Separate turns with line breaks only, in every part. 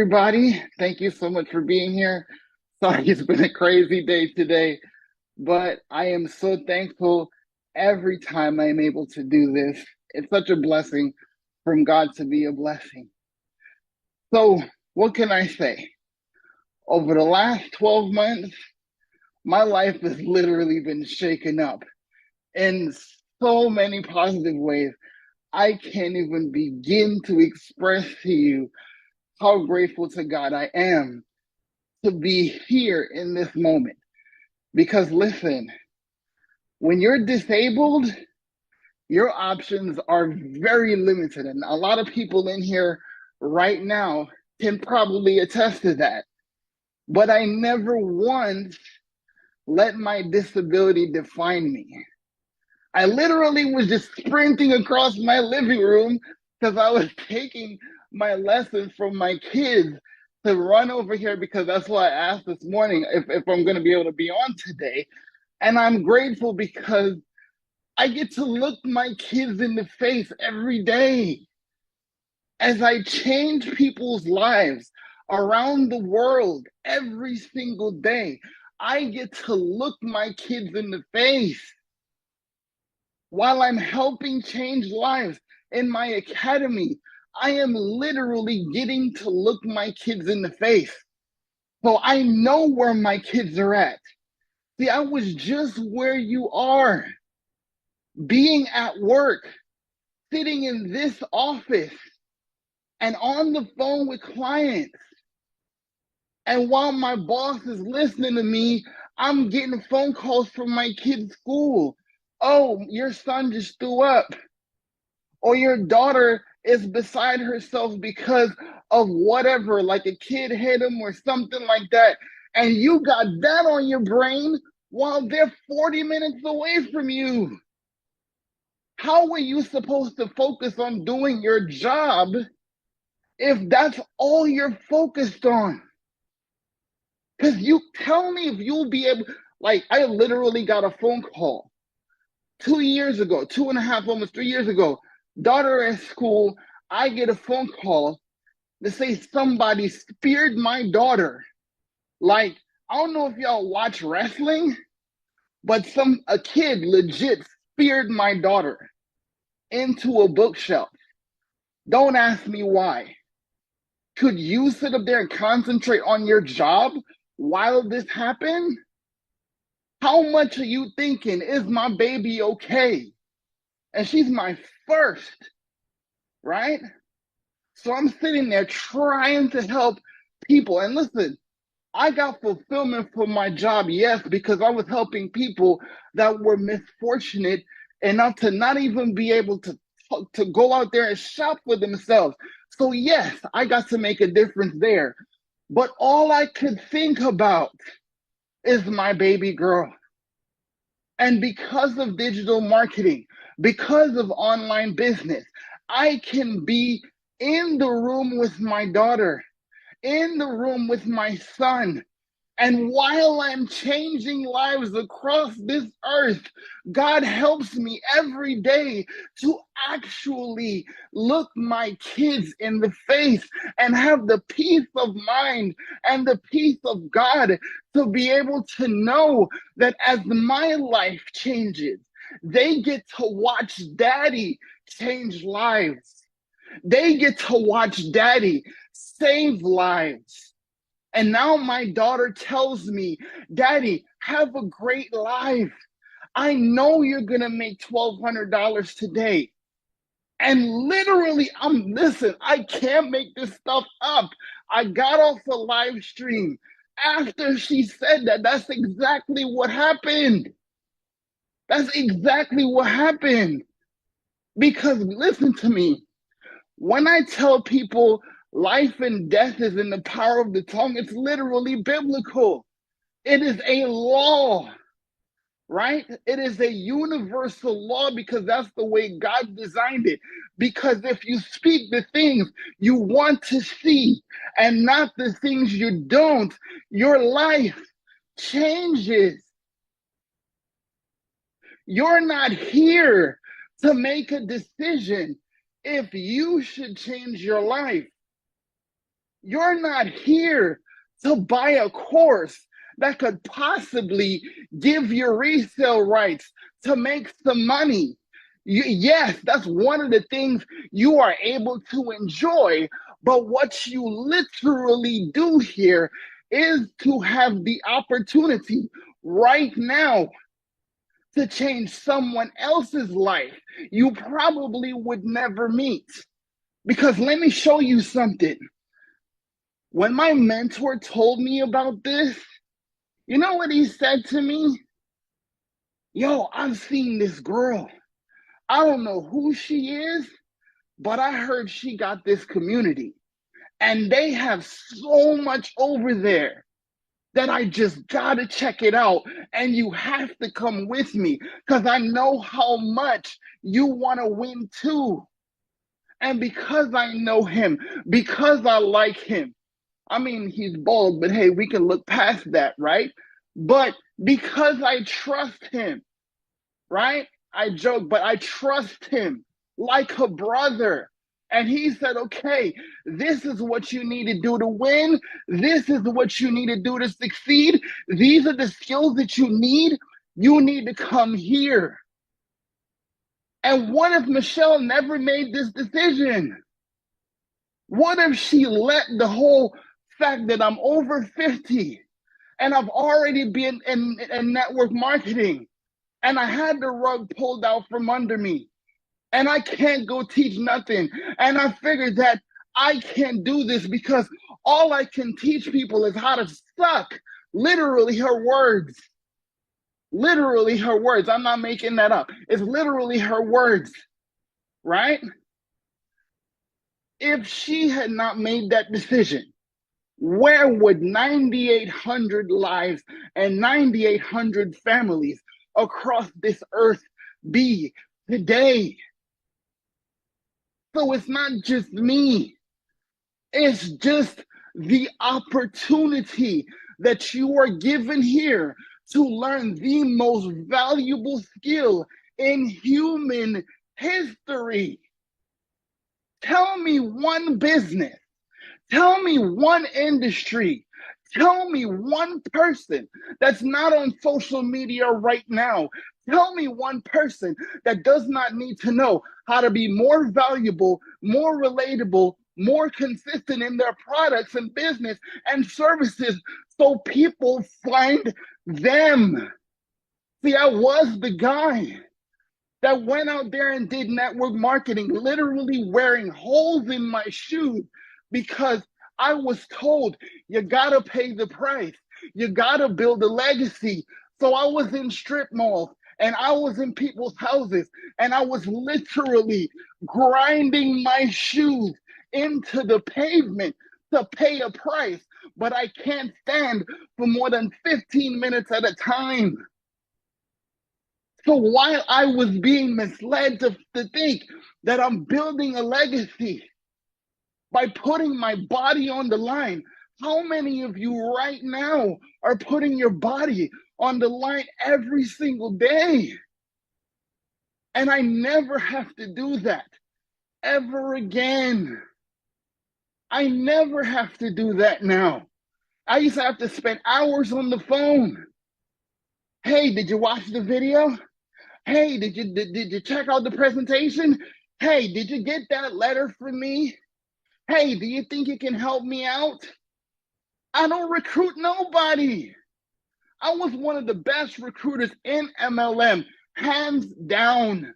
Everybody, thank you so much for being here. Sorry, it's been a crazy day today, but I am so thankful every time I am able to do this. It's such a blessing from God to be a blessing. So, what can I say? Over the last 12 months, my life has literally been shaken up in so many positive ways. I can't even begin to express to you how grateful to God I am to be here in this moment. Because listen, when you're disabled, your options are very limited. And a lot of people in here right now can probably attest to that. But I never once let my disability define me. I literally was just sprinting across my living room because I was taking my lessons from my kids to run over here because that's why I asked this morning if I'm going to be able to be on today. And I'm grateful because I get to look my kids in the face every day as I change people's lives around the world every single day. I get to look my kids in the face while I'm helping change lives in my academy. I am literally getting to look my kids in the face. So I know where my kids are at. See, I was just where you are, being at work, sitting in this office and on the phone with clients. And while my boss is listening to me, I'm getting phone calls from my kids' school. Oh, your son just threw up. Or your daughter is beside herself because of whatever, like a kid hit him or something like that. And you got that on your brain while they're 40 minutes away from you. How were you supposed to focus on doing your job if that's all you're focused on? Because you tell me if you'll be able, like, I literally got a phone call 2 years ago, 2.5, almost 3 years ago. Daughter at school, I get a phone call to say somebody speared my daughter. Like, I don't know if y'all watch wrestling, but a kid legit speared my daughter into a bookshelf. Don't ask me why. Could you sit up there and concentrate on your job while this happened? How much are you thinking, is my baby okay? And she's my first, right? So I'm sitting there trying to help people. And listen, I got fulfillment from my job, yes, because I was helping people that were misfortunate enough to not even be able to go out there and shop for themselves. So yes, I got to make a difference there. But all I could think about is my baby girl. And because of digital marketing, because of online business, I can be in the room with my daughter, in the room with my son. And while I'm changing lives across this earth, God helps me every day to actually look my kids in the face and have the peace of mind and the peace of God to be able to know that as my life changes, they get to watch daddy change lives. They get to watch daddy save lives. And now my daughter tells me, Daddy, have a great life. I know you're going to make $1,200 today. And literally, listen, I can't make this stuff up. I got off a live stream after she said that. That's exactly what happened. That's exactly what happened. Because listen to me, when I tell people life and death is in the power of the tongue, it's literally biblical. It is a law, right? It is a universal law because that's the way God designed it. Because if you speak the things you want to see and not the things you don't, your life changes. You're not here to make a decision if you should change your life. You're not here to buy a course that could possibly give you resale rights to make some money. Yes, that's one of the things you are able to enjoy. But what you literally do here is to have the opportunity right now to change someone else's life you probably would never meet. Because let me show you something. When my mentor told me about this, you know what he said to me? Yo, I've seen this girl. I don't know who she is, but I heard she got this community. And they have so much over there that I just gotta check it out. And you have to come with me because I know how much you wanna win too. And because I know him, because I like him, I mean, he's bald, but hey, we can look past that, right? But because I trust him, right? I joke, but I trust him like a brother. And he said, okay, this is what you need to do to win. This is what you need to do to succeed. These are the skills that you need. You need to come here. And what if Michelle never made this decision? What if she let the whole fact that I'm over 50 and I've already been in network marketing and I had the rug pulled out from under me and I can't go teach nothing. And I figured that I can't do this because all I can teach people is how to suck. Literally her words. Literally her words. I'm not making that up. It's literally her words, right? If she had not made that decision, where would 9,800 lives and 9,800 families across this earth be today? So it's not just me, it's just the opportunity that you are given here to learn the most valuable skill in human history. Tell me one business. Tell me one industry. Tell me one person that's not on social media right now. Tell me one person that does not need to know how to be more valuable, more relatable, more consistent in their products and business and services so people find them. See, I was the guy that went out there and did network marketing, literally wearing holes in my shoes because I was told you gotta pay the price, you gotta build a legacy. So I was in strip malls and I was in people's houses and I was literally grinding my shoes into the pavement to pay a price, but I can't stand for more than 15 minutes at a time. So while I was being misled to think that I'm building a legacy by putting my body on the line, how many of you right now are putting your body on the line every single day? And I never have to do that ever again. I never have to do that now. I used to have to spend hours on the phone. Hey, did you watch the video? Hey, did you check out the presentation? Hey, did you get that letter from me? Hey, do you think you can help me out? I don't recruit nobody. I was one of the best recruiters in MLM, hands down.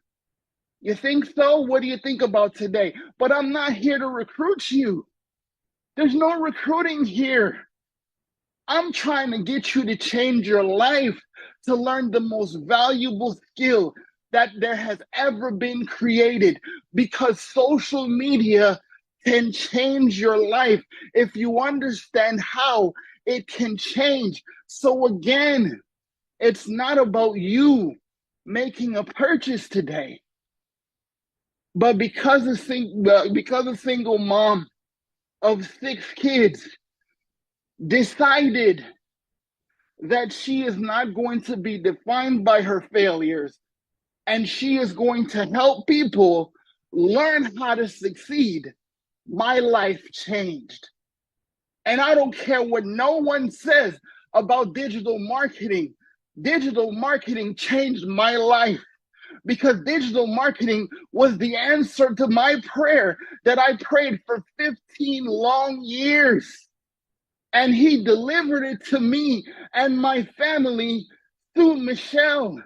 You think so? What do you think about today? But I'm not here to recruit you. There's no recruiting here. I'm trying to get you to change your life, to learn the most valuable skill that there has ever been created, because social media can change your life if you understand how it can change. So again, it's not about you making a purchase today, but because a single mom of 6 kids decided that she is not going to be defined by her failures and she is going to help people learn how to succeed, my life changed. And I don't care what no one says about digital marketing. Digital marketing changed my life because digital marketing was the answer to my prayer that I prayed for 15 long years. And he delivered it to me and my family through Michelle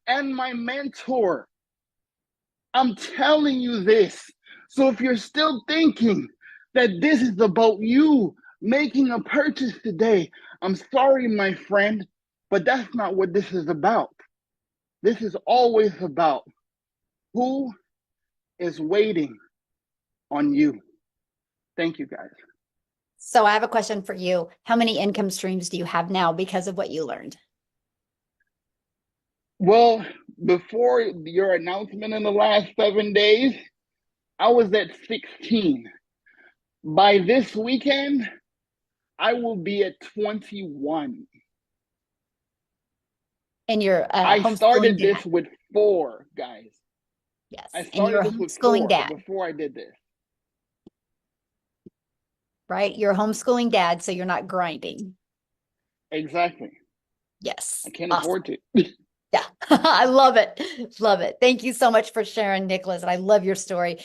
and my mentor. I'm telling you this. So if you're still thinking that this is about you making a purchase today, I'm sorry, my friend, but that's not what this is about. This is always about who is waiting on you. Thank you, guys.
So I have a question for you. How many income streams do you have now because of what you learned?
Well, before your announcement in the last 7 days, I was at 16. By this weekend, I will be at 21.
And you're
I
homeschooling
started
dad.
this with 4, guys.
Yes.
I
And you're
started
a
this with
homeschooling
4
dad,
before I did this.
right? You're a homeschooling dad, so you're not grinding.
Exactly.
Yes.
I can't
Awesome.
afford to.
Yeah. I love it. Love it. Thank you so much for sharing, Nicholas. And I love your story.